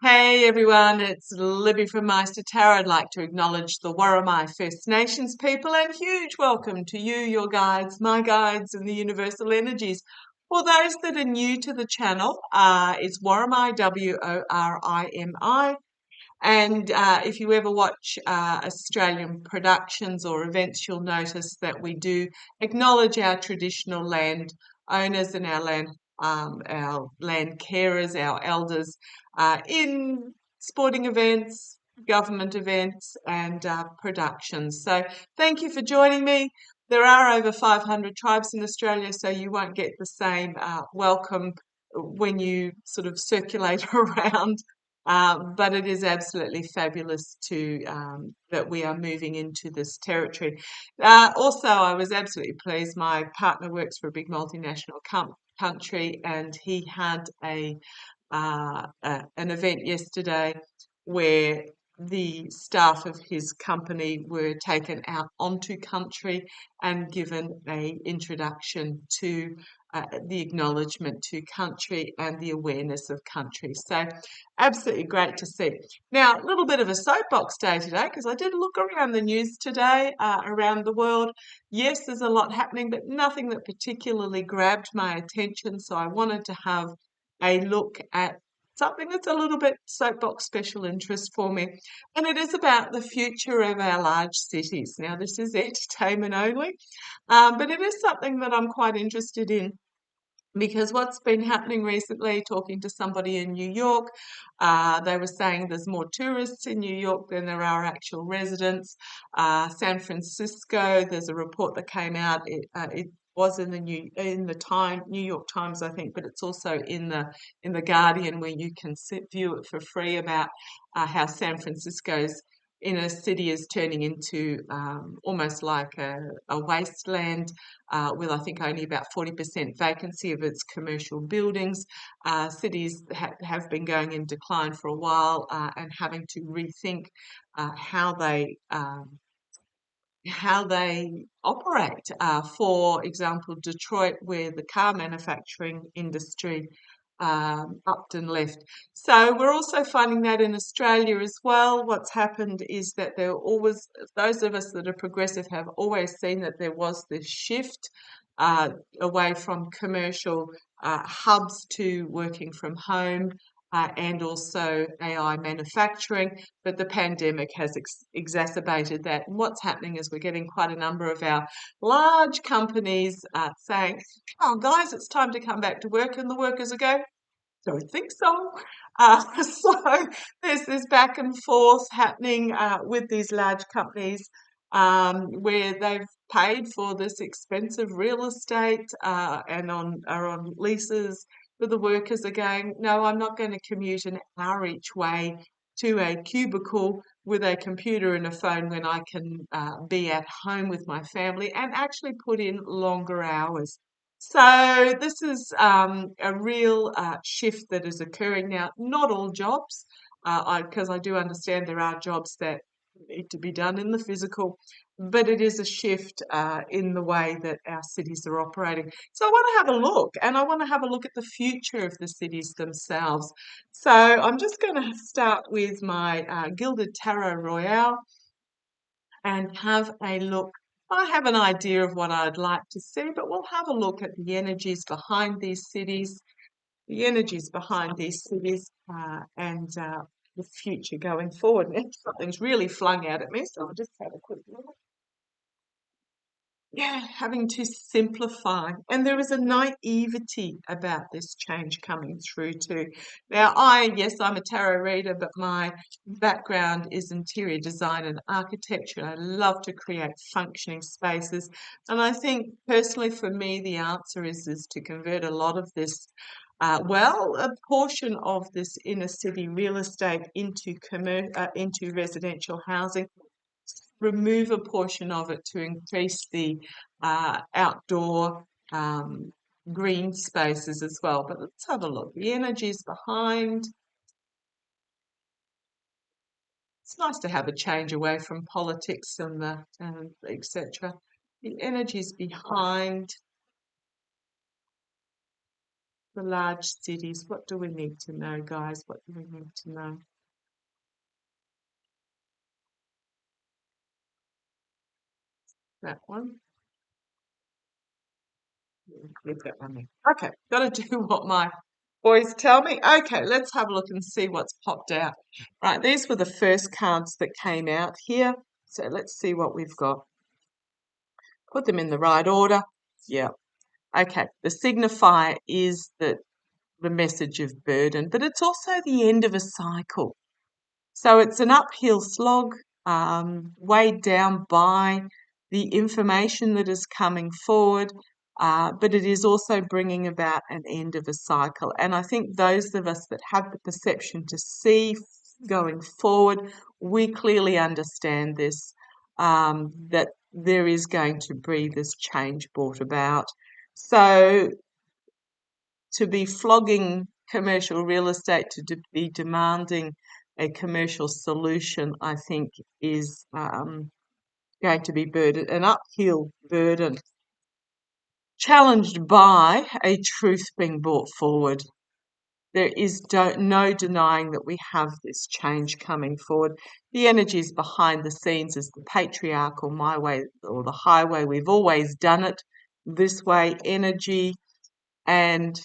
Hey everyone, it's Libby from Meister Tarot. I'd like to acknowledge the Worimi First Nations people and huge welcome to you, your guides, my guides, and the universal energies. For those that are new to the channel, it's Worimi, Worimi. And if you ever watch Australian productions or events, you'll notice that we do acknowledge our traditional land owners and our land carers, our elders, in sporting events, government events, and productions. So thank you for joining me. There are over 500 tribes in Australia, so you won't get the same welcome when you sort of circulate around. But it is absolutely fabulous to that we are moving into this territory. Also, I was absolutely pleased. My partner works for a big multinational country, and he had an event yesterday where the staff of his company were taken out onto country and given a introduction to the acknowledgement to country and the awareness of country. So absolutely great to see. Now, a little bit of a soapbox day today because I did look around the news today around the world. Yes, there's a lot happening, but nothing that particularly grabbed my attention. So I wanted to have a look at something that's a little bit soapbox special interest for me. And it is about the future of our large cities. Now, this is entertainment only, but it is something that I'm quite interested in because what's been happening recently, talking to somebody in New York, they were saying there's more tourists in New York than there are actual residents. San Francisco, there's a report that came out. It was in the New York Times, I think, but it's also in the Guardian, where you can view it for free, about how San Francisco's inner city is turning into almost like a wasteland, with I think only about 40% vacancy of its commercial buildings. Cities have been going in decline for a while and having to rethink how they operate. For example, Detroit, where the car manufacturing industry upped and left. So we're also finding that in Australia as well. What's happened is that those of us that are progressive have always seen that there was this shift uh, away from commercial hubs to working from home. And also AI manufacturing, but the pandemic has exacerbated that. And what's happening is we're getting quite a number of our large companies saying, "Oh, guys, it's time to come back to work," and the workers are going, "Don't think so." So there's this back and forth happening with these large companies where they've paid for this expensive real estate and are on leases. But the workers are going, "No, I'm not going to commute an hour each way to a cubicle with a computer and a phone when I can be at home with my family and actually put in longer hours." So this is a real shift that is occurring now. Not all jobs, because I do understand there are jobs that need to be done in the physical, but it is a shift in the way that our cities are operating. So I want to have a look, and I want to have a look at the future of the cities themselves. So I'm just going to start with my Gilded Tarot Royale and have a look. I have an idea of what I'd like to see, but we'll have a look at the energies behind these cities, and the future going forward. And something's really flung out at me, so I'll just have a quick look. Yeah, having to simplify. And there is a naivety about this change coming through too. Now, yes, I'm a tarot reader, but my background is interior design and architecture. And I love to create functioning spaces. And I think personally for me, the answer is to convert a lot of this, a portion of this inner city real estate into residential housing, remove a portion of it to increase the outdoor green spaces as well. But let's have a look. The energies behind. It's nice to have a change away from politics and the etc. The energies behind. The large cities. What do we need to know, guys? What do we need to know? That one. Leave that one there. Okay, got to do what my boys tell me. Okay, let's have a look and see what's popped out. Right, these were the first cards that came out here. So let's see what we've got. Put them in the right order. Yeah. Okay, the signifier is the message of burden, but it's also the end of a cycle. So it's an uphill slog, weighed down by the information that is coming forward, but it is also bringing about an end of a cycle. And I think those of us that have the perception to see going forward, we clearly understand this, that there is going to be this change brought about. So to be flogging commercial real estate, be demanding a commercial solution, I think is going to be an uphill burden, challenged by a truth being brought forward. There is no denying that we have this change coming forward. The energies behind the scenes is the patriarchal my way or the highway. We've always done it this way, energy and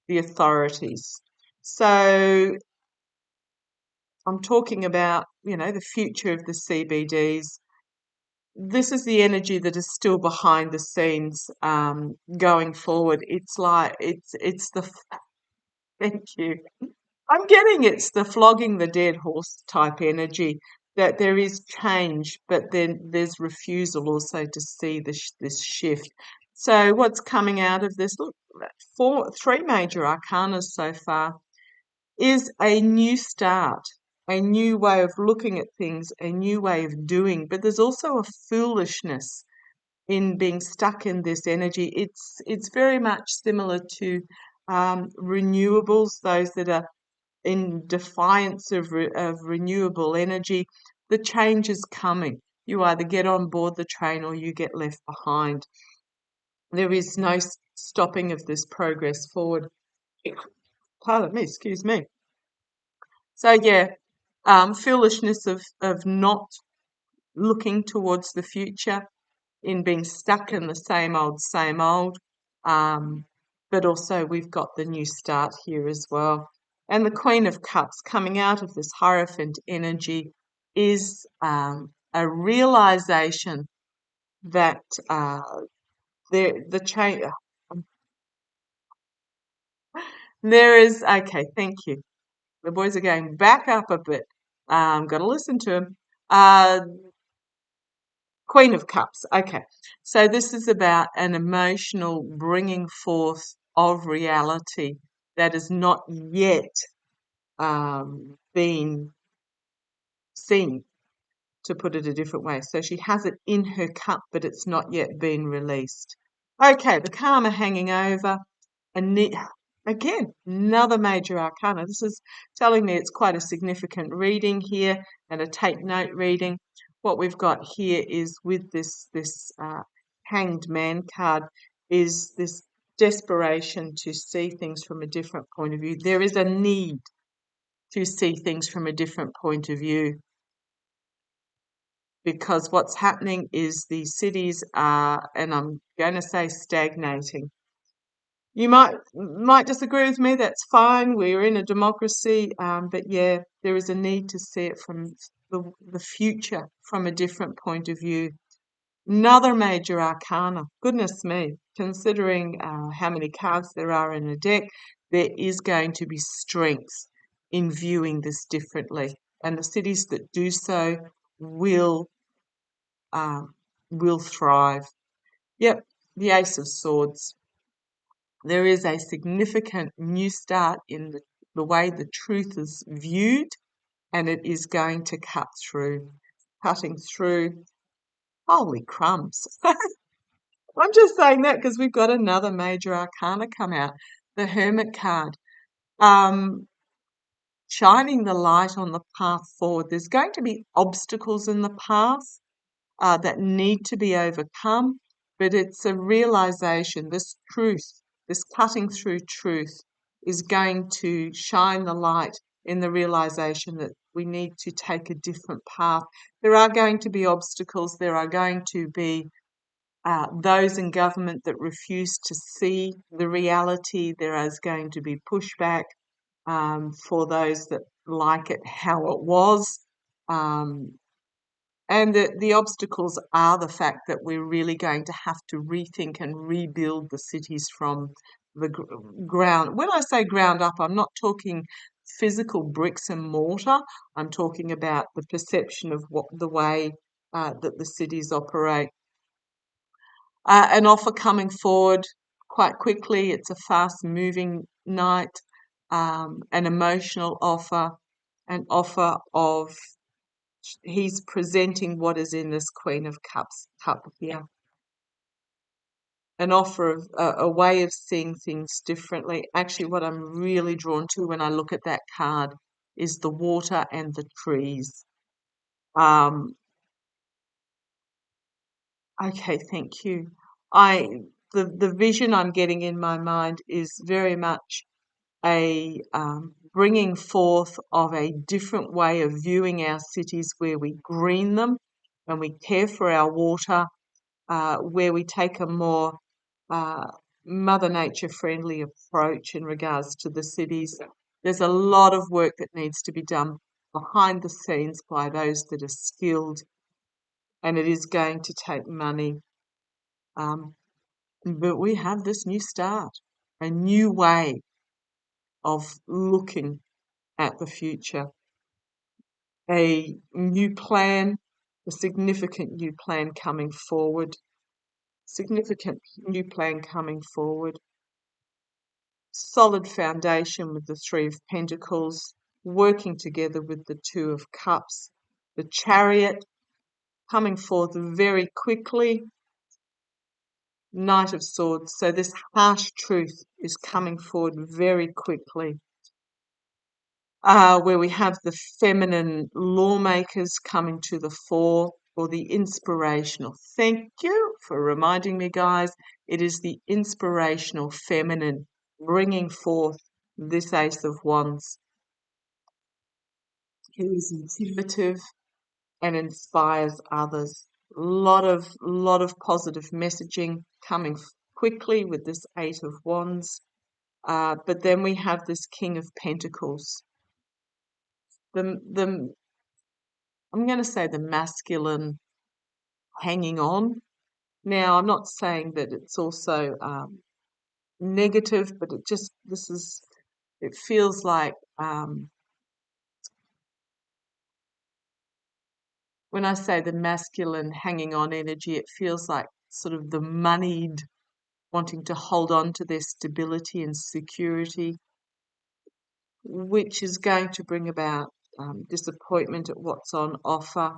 the authorities. So I'm talking about, the future of the CBDs. This is the energy that is still behind the scenes going forward. It's like, thank you. I'm getting it's the flogging the dead horse type energy, that there is change, but then there's refusal also to see this shift. So what's coming out of this? Look, three major arcana so far is a new start, a new way of looking at things, a new way of doing. But there's also a foolishness in being stuck in this energy. It's very much similar to renewables, those that are in defiance of renewable energy. The change is coming. You either get on board the train or you get left behind. There is no stopping of this progress forward. Pardon me, excuse me. So yeah, foolishness of not looking towards the future, in being stuck in the same old. Um, but also we've got the new start here as well. And the Queen of Cups coming out of this Hierophant energy is a realization that the change. There is, okay, thank you. The boys are going back up a bit. Got to listen to them. Queen of Cups. Okay. So this is about an emotional bringing forth of reality that has not yet been seen, to put it a different way. So she has it in her cup, but it's not yet been released. Okay, the karma hanging over. And again, another major arcana. This is telling me it's quite a significant reading here and a take note reading. What we've got here is with this hanged man card is this desperation to see things from a different point of view. There is a need to see things from a different point of view, because what's happening is the cities are, and I'm going to say stagnating. You might disagree with me. That's fine. We're in a democracy, but yeah, there is a need to see it from the future from a different point of view. Another major arcana. Goodness me, considering how many cards there are in a deck, there is going to be strength in viewing this differently, and the cities that do so will will thrive. Yep, the Ace of Swords. There is a significant new start in the way the truth is viewed, and it is going to cut through. Cutting through. Holy crumbs. I'm just saying that because we've got another major arcana come out, the Hermit card. Um, Shining the light on the path forward. There's going to be obstacles in the path that need to be overcome, but it's a realization, this truth, this cutting through truth is going to shine the light in the realization that we need to take a different path. There are going to be obstacles. There are going to be those in government that refuse to see the reality. There is going to be pushback for those that like it how it was. And the obstacles are the fact that we're really going to have to rethink and rebuild the cities from the ground. When I say ground up, I'm not talking physical bricks and mortar. I'm talking about the perception of what the way that the cities operate. An offer coming forward quite quickly. It's a fast-moving night, an emotional offer, an offer of he's presenting what is in this Queen of Cups cup here. An offer of a way of seeing things differently. Actually, what I'm really drawn to when I look at that card is the water and the trees. Okay, thank you. I the vision I'm getting in my mind is very much a bringing forth of a different way of viewing our cities where we green them and we care for our water, where we take a more uh, Mother Nature friendly approach in regards to the cities. There's a lot of work that needs to be done behind the scenes by those that are skilled, and it is going to take money. Um, but we have this new start, a new way of looking at the future, a new plan, a significant new plan coming forward, significant new plan coming forward, solid foundation with the Three of Pentacles, working together with the Two of Cups, the Chariot coming forth very quickly, Knight of Swords. So this harsh truth is coming forward very quickly. Where we have the feminine lawmakers coming to the fore, or the inspirational. Thank you for reminding me, guys. It is the inspirational feminine bringing forth this Ace of Wands, who is intuitive and inspires others. Lot of positive messaging coming quickly with this Eight of Wands. But then we have this King of Pentacles. The I'm going to say the masculine hanging on. Now, I'm not saying that it's also negative, but it feels like when I say the masculine hanging on energy, it feels like sort of the moneyed wanting to hold on to their stability and security, which is going to bring about disappointment at what's on offer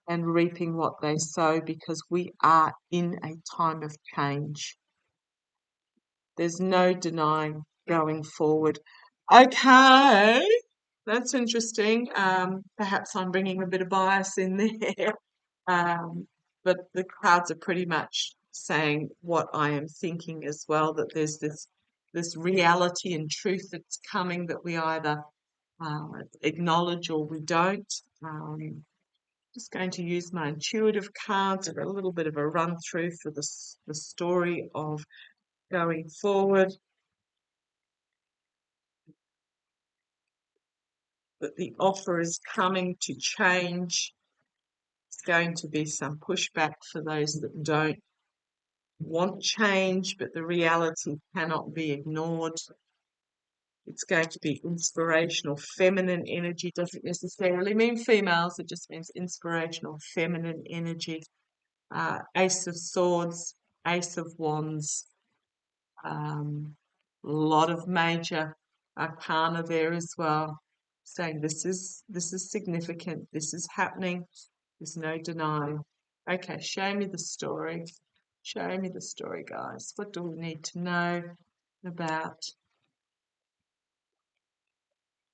and reaping what they sow, because we are in a time of change. There's no denying going forward. Okay, that's interesting. Perhaps I'm bringing a bit of bias in there, but the cards are pretty much saying what I am thinking as well, that there's this reality and truth that's coming that we either acknowledge or we don't. Just going to use my intuitive cards for a little bit of a run through for the story of going forward. That the offer is coming to change. It's going to be some pushback for those that don't want change, but the reality cannot be ignored. It's going to be inspirational feminine energy. Doesn't necessarily mean females, it just means inspirational feminine energy. Ace of Swords, Ace of Wands, a lot of major arcana there as well, saying this is significant, this is happening, there's no denying. Okay, show me the story. Show me the story, guys. What do we need to know about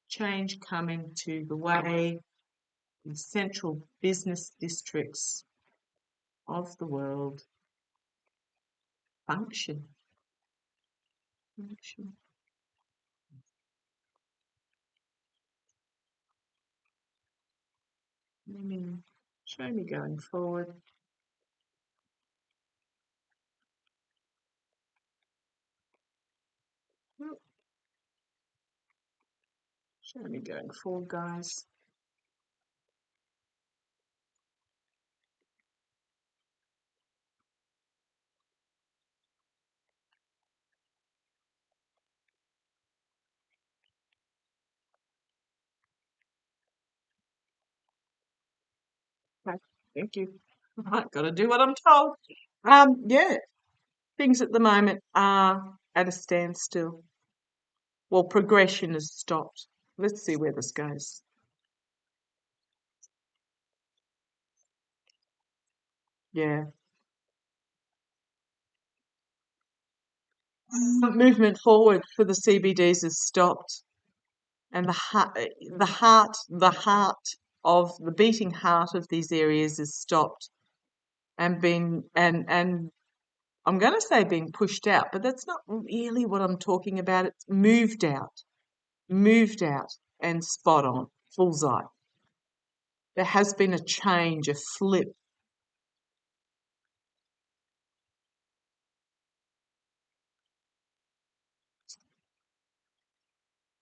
change coming to the way the central business districts of the world function? Mm. Show me going forward. Mm. Show me going forward, guys. Okay, thank you. Right, got to do what I'm told. Yeah, things at the moment are at a standstill. Well, progression has stopped. Let's see where this goes. Yeah. Movement forward for the CBDs has stopped, and the heart of the beating heart of these areas is stopped and been and I'm going to say being pushed out, but that's not really what I'm talking about. It's moved out, and spot on, bullseye. There has been a change, a flip,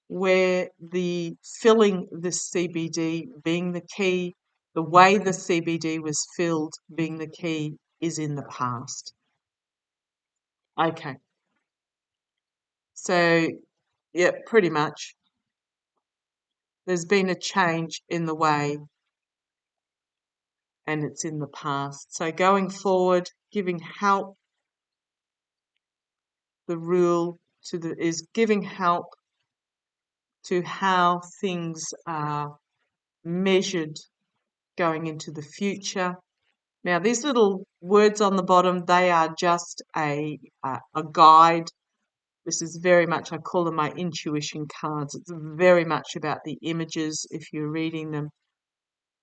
where the filling the CBD being the key, the way the CBD was filled being the key is in the past. Okay, so yeah, pretty much. There's been a change in the way and it's in the past. So going forward, giving help, the rule to the is giving help to how things are measured going into the future. Now, these little words on the bottom, they are just a guide. This is very much, I call them my intuition cards. It's very much about the images if you're reading them.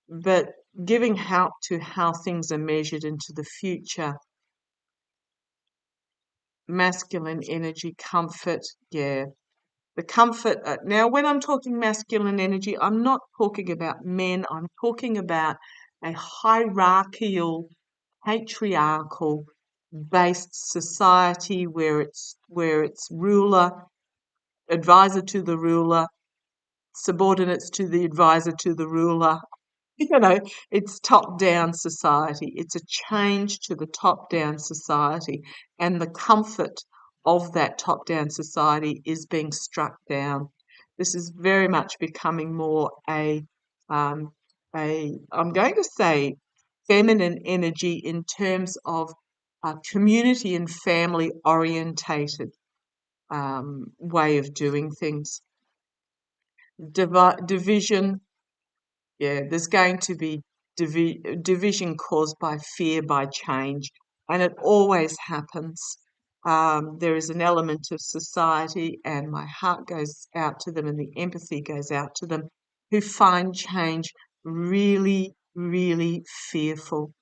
But giving help to how things are measured into the future. Masculine energy, comfort, yeah. The comfort. Now, when I'm talking masculine energy, I'm not talking about men. I'm talking about a hierarchical, patriarchal based society where it's ruler, advisor to the ruler, subordinates to the advisor to the ruler. You know, it's top down society. It's a change to the top down society, and the comfort of that top down society is being struck down. This is very much becoming more um, I'm going to say, feminine energy in terms of community and family orientated way of doing things. Division, yeah, there's going to be division caused by fear, by change, and it always happens. There is an element of society, and my heart goes out to them, and the empathy goes out to them, who find change really, really fearful.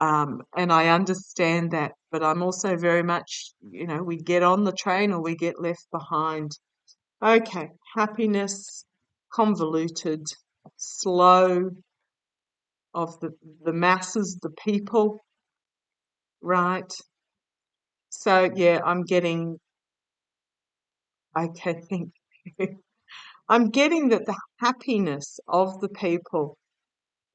And I understand that, but I'm also very much, we get on the train or we get left behind. Okay, happiness, convoluted, slow, of the masses, the people, right? So yeah, I'm getting, okay, think I'm getting that the happiness of the people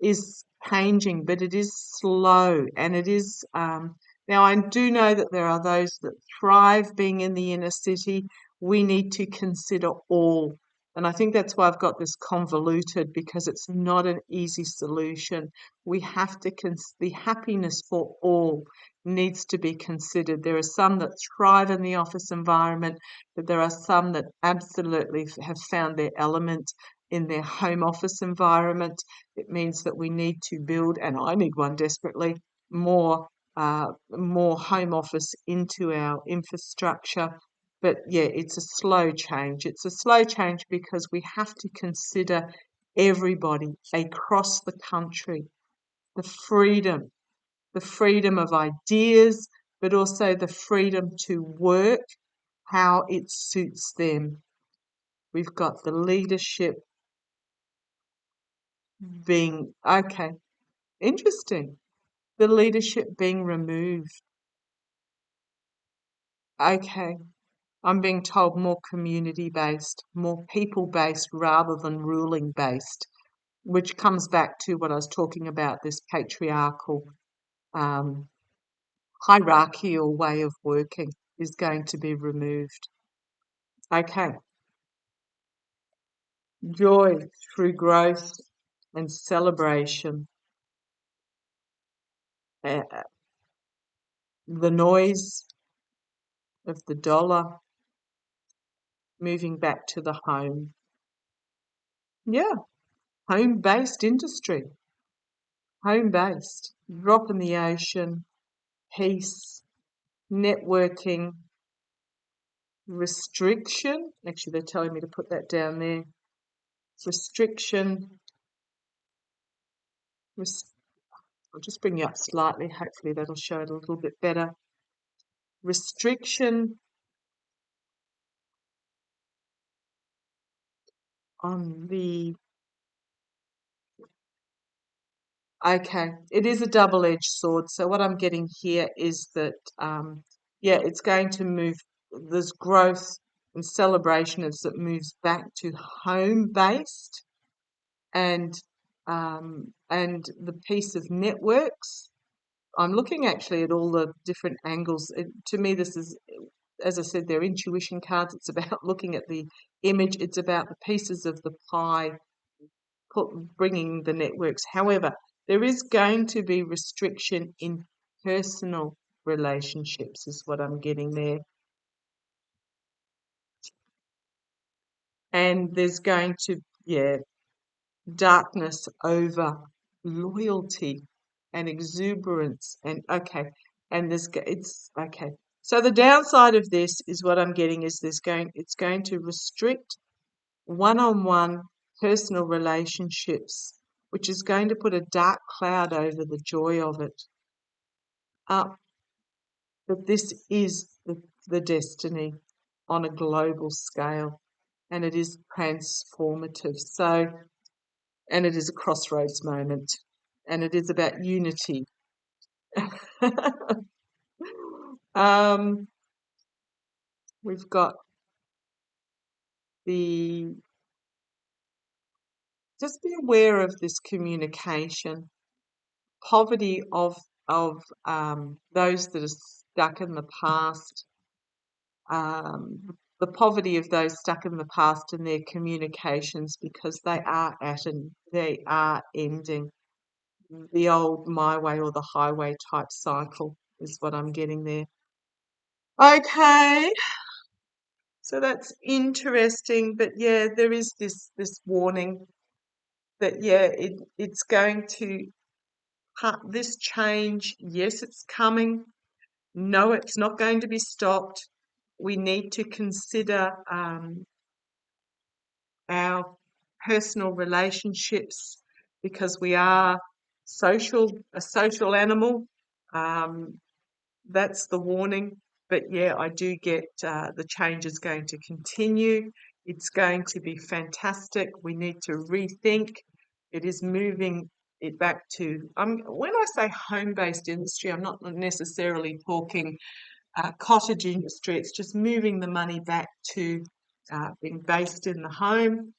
is changing, but it is slow and it is. Now, I do know that there are those that thrive being in the inner city. We need to consider all. And I think that's why I've got this convoluted because it's not an easy solution. We have to, the happiness for all needs to be considered. There are some that thrive in the office environment, but there are some that absolutely have found their element in their home office environment. It means that we need to build, and I need one desperately, more home office into our infrastructure. But yeah, it's a slow change. It's a slow change because we have to consider everybody across the country, the freedom of ideas, but also the freedom to work how it suits them. We've got the leadership being, okay, interesting. The leadership being removed. Okay. I'm being told more community based, more people based rather than ruling based, which comes back to what I was talking about, this patriarchal, um, hierarchical way of working is going to be removed. Okay. Joy through growth and celebration. Uh, the noise of the dollar moving back to the home. Yeah, home based industry, home based. Drop in the ocean, peace, networking, restriction. Actually, they're telling me to put that down there. Restriction. I'll just bring you up slightly. Hopefully, that'll show it a little bit better. Restriction on the. Okay, it is a double-edged sword. So what I'm getting here is that, yeah, it's going to move. There's growth and celebration as it moves back to home-based, and the piece of networks. I'm looking actually at all the different angles. To me, this is, as I said, they're intuition cards. It's about looking at the image. It's about the pieces of the pie, bringing the networks. However, there is going to be restriction in personal relationships, is what I'm getting there. And there's going to, yeah, darkness over loyalty and exuberance, and okay, and it's okay. So the downside of this is what I'm getting is it's going to restrict one-on-one personal relationships, which is going to put a dark cloud over the joy of it. But this is the destiny on a global scale, and it is transformative. So, and it is a crossroads moment, and it is about unity. um, we've got the, just be aware of this communication, poverty of those that are stuck in the past, the poverty of those stuck in the past and their communications, because they are ending. The old my way or the highway type cycle is what I'm getting there. Okay, so that's interesting, but yeah, there is this warning that, yeah, it's going to, this change, yes, it's coming. No, it's not going to be stopped. We need to consider our personal relationships, because we are a social animal. Um, that's the warning. But yeah, I do get the change is going to continue. It's going to be fantastic. We need to rethink. It is moving it back to, when I say home-based industry, I'm not necessarily talking cottage industry. It's just moving the money back to being based in the home.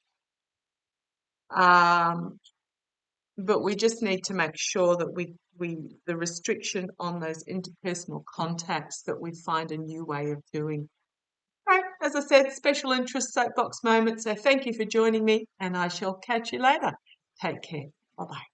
But we just need to make sure that the restriction on those interpersonal contacts, that we find a new way of doing. Okay, as I said, special interest soapbox moment. So thank you for joining me, and I shall catch you later. Take care. Bye bye.